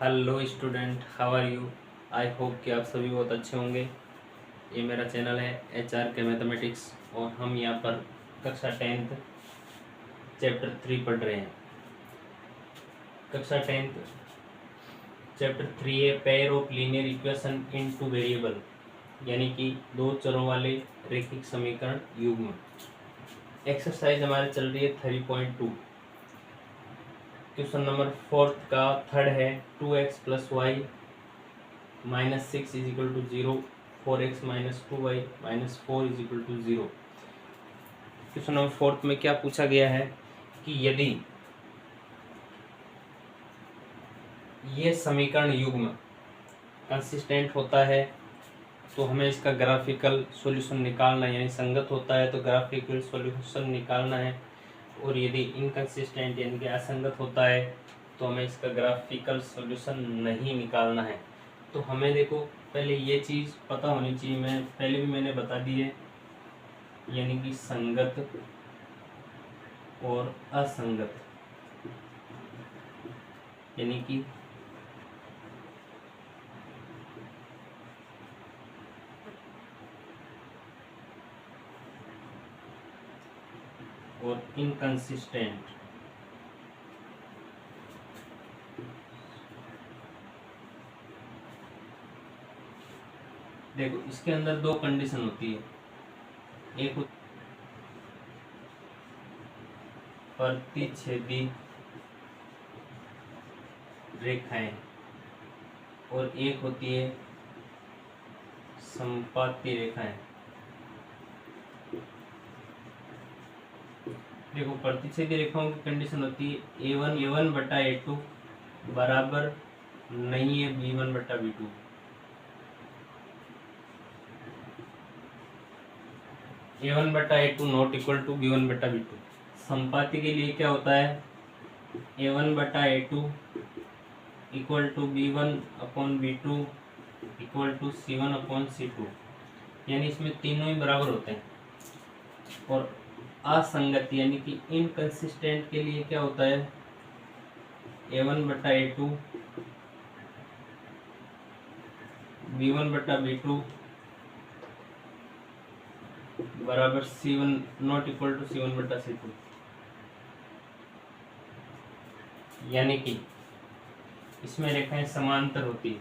Hello student, how are you. I hope कि आप सभी बहुत अच्छे होंगे। ये मेरा चैनल है HR के मैथमेटिक्स और हम यहाँ पर कक्षा 10th चैप्टर 3 पढ़ रहे हैं। कक्षा 10th चैप्टर 3 है pair of linear equation in two variable, यानी कि दो चरों वाले रैखिक समीकरण युग्म। एक्सरसाइज हमारे चल रही है 3.2। क्वेश्चन नंबर 4 का थर्ड है 2x + y - 6 = 0, 4x - 2y - 4 = 0। Question number 4 में क्या पूछा गया है कि यदि ये समीकरण युग्म कंसिस्टेंट होता है तो हमें इसका ग्राफिकल सॉल्यूशन निकालना है, यानी संगत होता है तो ग्राफिकल सॉल्यूशन निकालना है, और यदि इनकंसिस्टेंट यानी कि असंगत होता है तो हमें इसका ग्राफिकल सॉल्यूशन नहीं निकालना है। तो हमें देखो पहले ये चीज़ पता होनी चाहिए, मैं पहले भी मैंने बता दी है, यानी कि संगत और असंगत, यानी कि और इनकंसिस्टेंट। देखो इसके अंदर दो कंडीशन होती है, एक प्रतिच्छेदी रेखाएं और एक होती है संपाती रेखाएं। देखो प्रतिच्छेदी रेखाओं की कंडीशन होती है A1/A2 बराबर नहीं है B1/B2। A1/A2 not equal to B1/B2। संपाती के लिए क्या होता है, A1/A2 equal to B1/B2 equal to C1/C2, यानी इसमें तीनों ही बराबर होते हैं। और असंगत यानी कि इनकंसिस्टेंट के लिए क्या होता है, A1/A2 B1/B2 बराबर C1 not equal to C1/C2, यानी कि इसमें रेखाएं समांतर होती है।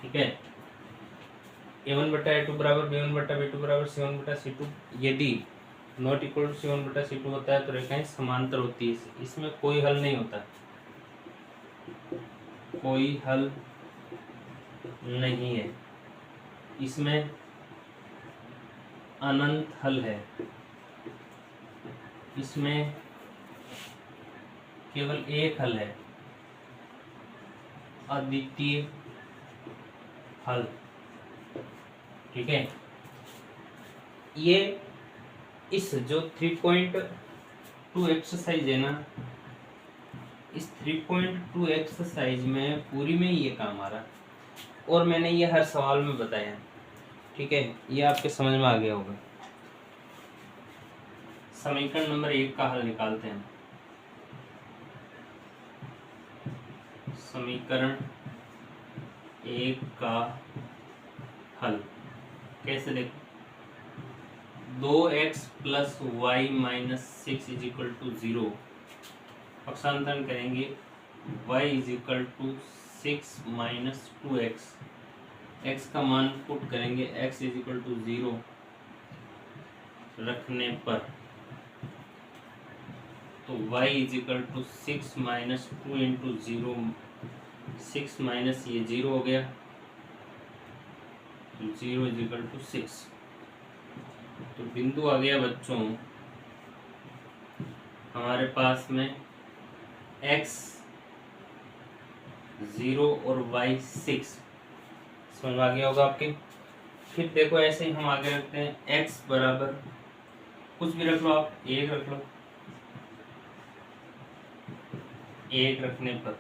ठीक है, A1/A2 बराबर B1/B2 बराबर C1/C2, यदि नॉट इक्वल टू C1/C2 होता है तो रेखाएं समांतर होती है। इसमें कोई हल नहीं होता, कोई हल नहीं है, इसमें अनंत हल है, इसमें केवल एक हल है, अद्वितीय हल। ठीक है, ये इस जो 3.2 एक्सरसाइज है ना, इस 3.2 एक्सरसाइज में पूरी में ये काम आ रहा, और मैंने ये हर सवाल में बताया। ठीक है, ये आपके समझ में आ गया होगा। समीकरण नंबर 1 का हल निकालते हैं। समीकरण 1 का हल कैसे देखो, 2x + y - 6 = 0। पक्षांतरण करेंगे, y = 6 - 2x, x का मान पुट करेंगे, x = 0 रखने पर, तो y = 6 - 2 × 0, 6 माइनस ये 0 हो गया, 0 = 6। तो बिंदु आ गया बच्चों हमारे पास में x 0 और y 6, समझ में आ गया होगा आपके। फिर देखो ऐसे ही हम आगे रखते हैं, x बराबर कुछ भी रख लो आप, 1 रख लो, 1 रखने पर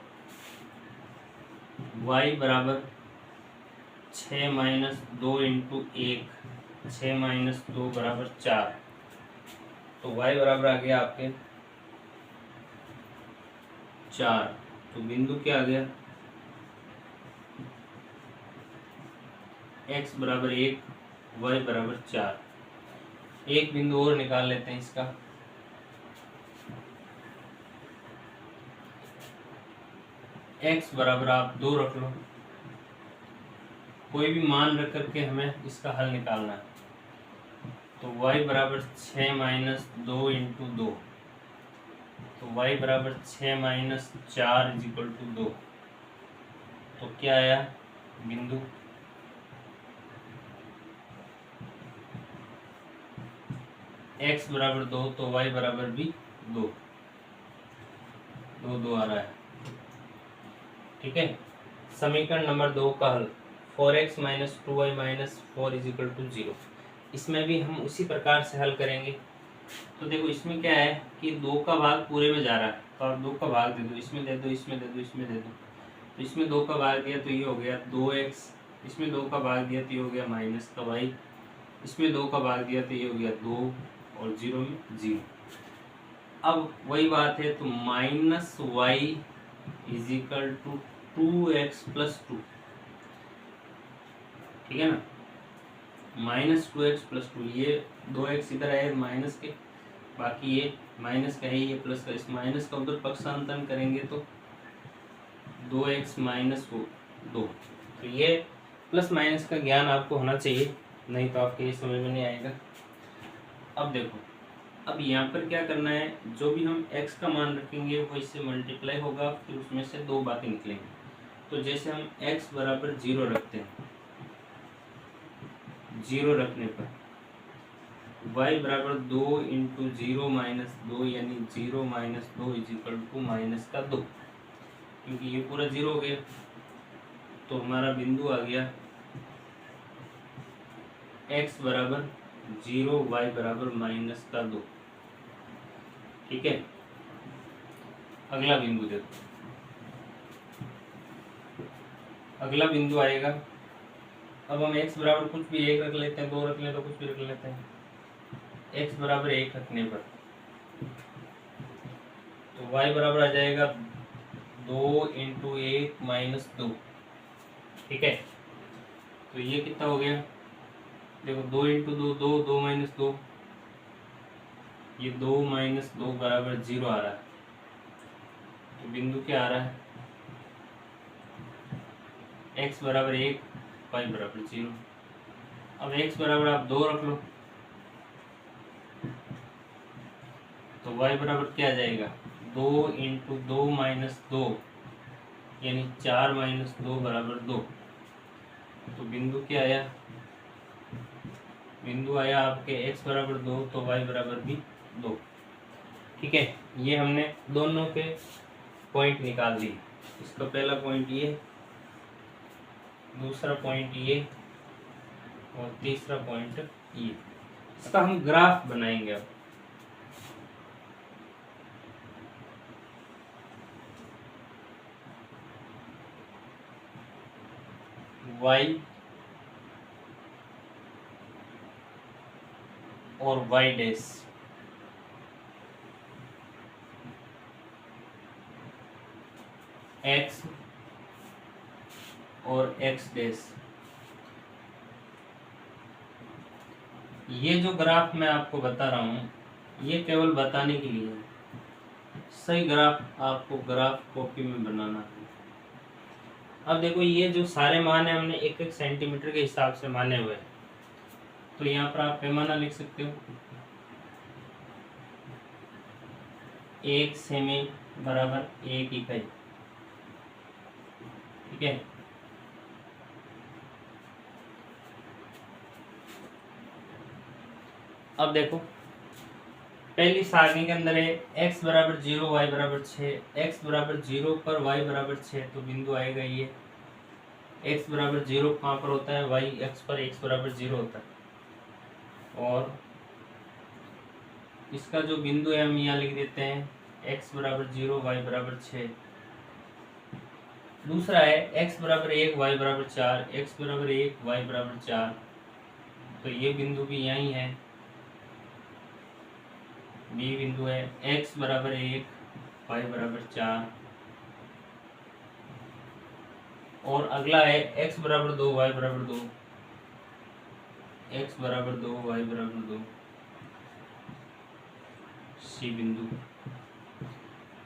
y बराबर 6 - 2 × 1, 6 - 2 = 4, तो y बराबर आ गया आपके 4। तो बिंदु क्या आ गया, x बराबर 1, y बराबर 4। एक बिंदु और निकाल लेते हैं इसका। x बराबर आप 2 रख लो, कोई भी मान रख करके हमें इसका हल निकालना है। तो y बराबर 6 माइनस 2 इंटू 2, तो y बराबर 6 माइनस 4 इज इक्वल टू 2। तो क्या आया बिंदु, x बराबर 2 तो y बराबर भी 2, 2 2 आ रहा है। ठीक है, समीकरण नंबर 2 का हल 4x minus 2y minus 4 is equal to 0। इसमें भी हम उसी प्रकार से हल करेंगे। तो देखो इसमें क्या है कि 2 का भाग पूरे में जा रहा है, तो आप 2 का भाग दे दो, इसमें दे दो, इसमें दे दो, इसमें दे दो। तो इसमें 2 का भाग दिया तो ये हो गया 2x, इसमें 2 का भाग दिया तो ये हो गया माइनस का y, इसमें 2 का भाग दिया तो ये हो गया 2 और 0 में 0। अब वही बात है, तो minus Y is equal to 2x plus 2। ठीक है ना, माइनस 2x प्लस 2, ये 2x इधर आए माइनस के, बाकी ये माइनस का है, ये प्लस का, इस माइनस का उधर पक्षांतरण करेंगे तो 2x माइनस 2। तो ये प्लस माइनस का ज्ञान आपको होना चाहिए, नहीं तो आपके ये समझ में नहीं आएगा। अब देखो, अब यहाँ पर क्या करना है, जो भी हम x का मान रखेंगे वो इससे मल्टीप्लाई होगा, फिर उसमें से 2 बातें निकलेंगी। तो जैसे हम x बराबर 0 रखते हैं, 0 रखने पर y बराबर 2 इंटू 0 माइनस 2, यानी 0 minus 2 is equal to minus का 2, क्योंकि ये पूरा 0 हो गया। तो हमारा बिंदु आ गया x बराबर 0, y बराबर माइनस का 2। ठीक है, अगला बिंदु देखो, अगला बिंदु आएगा। अब हम x बराबर कुछ भी 1 रख लेते हैं, 2 रख लेते हैं, तो कुछ भी रख लेते हैं। x बराबर 1 रखने पर तो y बराबर आ जाएगा 2 इंटू 1 माइनस 2। ठीक है, तो ये कितना हो गया, देखो 2 इंटू 2 2, 2 माइनस 2, ये 2 माइनस 2 बराबर 0 आ रहा है। तो बिंदु क्या आ रहा है, x बराबर 1, y बराबर 0। अब x बराबर आप 2 रख लो, तो y बराबर क्या आ जाएगा, 2 इंटू 2 माइनस 2, यानी 4 माइनस 2 बराबर 2। तो बिंदु क्या आया, बिंदु आया आपके x बराबर 2 तो y बराबर भी 2। ठीक है, ये हमने दोनों के पॉइंट निकाल दिए। इसका पहला पॉइंट ये, दूसरा पॉइंट ये, और तीसरा पॉइंट ये। इसका हम ग्राफ बनाएंगे। अब y और y डैश, x और x डैश। ये जो ग्राफ मैं आपको बता रहा हूँ, ये केवल बताने के लिए है। सही ग्राफ आपको ग्राफ कॉपी में बनाना है। अब देखो, ये जो सारे मान है हमने 1-1 सेंटीमीटर के हिसाब से माने हुए हैं। तो यहाँ पर आप पैमाना लिख सकते हो, 1 सेमी बराबर 1 इकाई। ठीक है, अब देखो पहली सारणी के अंदर है x बराबर 0, y बराबर 6। x बराबर 0 पर y बराबर 6, तो बिंदु आएगा ये। x बराबर 0 कहाँ पर होता है, y x पर x बराबर 0 होता है। और इसका जो बिंदु है हम यहाँ लिख देते हैं x बराबर 0, y बराबर 6। दूसरा है x बराबर 1, y बराबर 4, x बराबर 1, y बराबर 4। तो ये बिंदु भी यही है, बी बिंदु है। x बराबर 1, y बराबर 4, और अगला है x बराबर 2 y बराबर 2, x बराबर 2 y बराबर 2 सी बिंदु।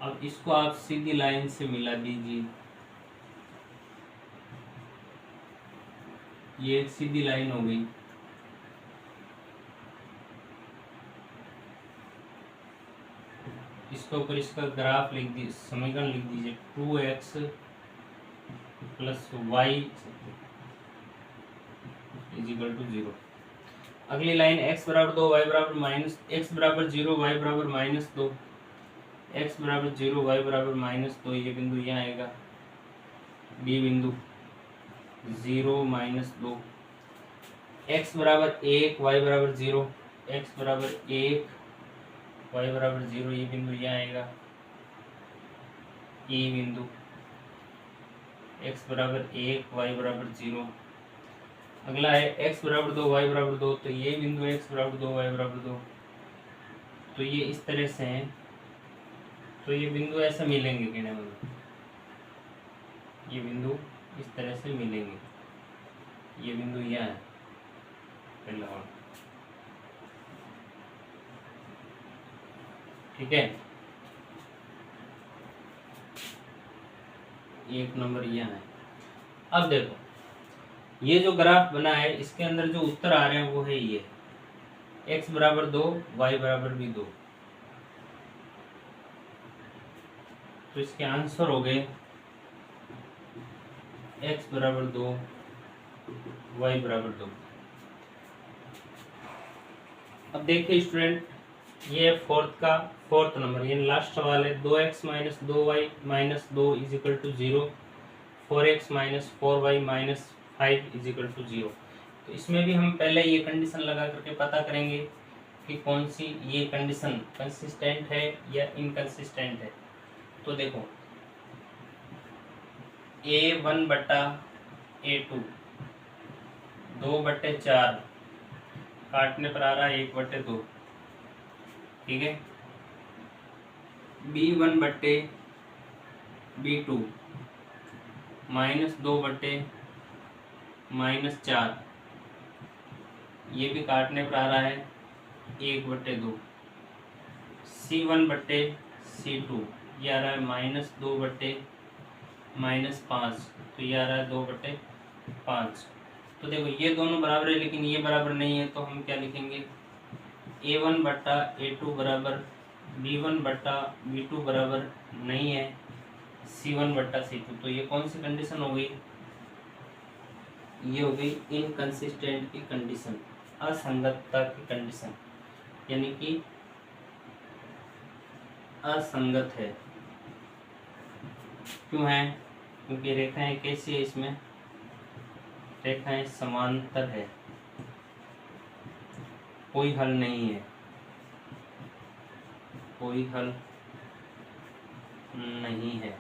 अब इसको आप सीधी लाइन से मिला दीजिए, ये एक सीधी लाइन हो गई। इसके ऊपर इसका ग्राफ लिख दीजिए, समीकरण लिख दीजिए 2x plus Y is equal to 0। अगली लाइन x बराबर 2 y बराबर माइनस, x बराबर 0 y बराबर माइनस 2, x बराबर 0 y बराबर माइनस 2, ये बिंदु यहाँ आएगा b बिंदु 0 माइनस 2, x बराबर 1 y बराबर 0, x बराबर 1 y बराबर 0, ये बिंदु यहाँ आएगा e बिंदु, x बराबर 1 y बराबर 0। अगला है x बराबर 2 y बराबर 2, तो ये बिंदु x बराबर 2 y बराबर 2, तो ये इस तरह से है, तो ये बिंदु ऐसे मिलेंगे कहने मतलब, ये बिंदु इस तरह से मिलेंगे, ये बिंदु यहाँ है पहला वाला, ठीक है। एक नंबर यहाँ है। अब देखो ये जो ग्राफ बना है इसके अंदर जो उत्तर आ रहे हैं वो है ये x बराबर 2 y बराबर भी 2, तो इसके आंसर हो गए x बराबर 2 y बराबर 2। अब देखिए स्टूडेंट, ये फोर्थ नंबर, ये लास्ट सवाल है। 2x minus 2y minus 2 is equal to 0, 4x minus 4y minus 5 is equal to 0। तो इसमें भी हम पहले ये कंडीशन लगा करके पता करेंगे कि कौन सी ये कंडीशन कंसिस्टेंट है या इनकंसिस्टेंट है। तो देखो a1 बटा a2 2/4 काटने पर आ रहा है 1/2, ठीक है। b1 बटे b2 -2/-4, ये भी काटने पर आ रहा है 1/2। c1 बटे c2 ये आ रहा है -2/-5, तो ये आ रहा है 2/5। तो देखो ये दोनों बराबर है लेकिन ये बराबर नहीं है, तो हम क्या लिखेंगे a1 बटा a2 बराबर b1 बटा b2 बराबर नहीं है c1 बटा c2। तो ये कौन सी कंडीशन हो गई, ये हो गई इनकंसिस्टेंट की कंडीशन, असंगतता की कंडीशन, यानी कि असंगत है। क्यों है, क्योंकि रेखाएं कैसी है, इसमें रेखाएं समांतर है, कोई हल नहीं है, कोई हल नहीं है।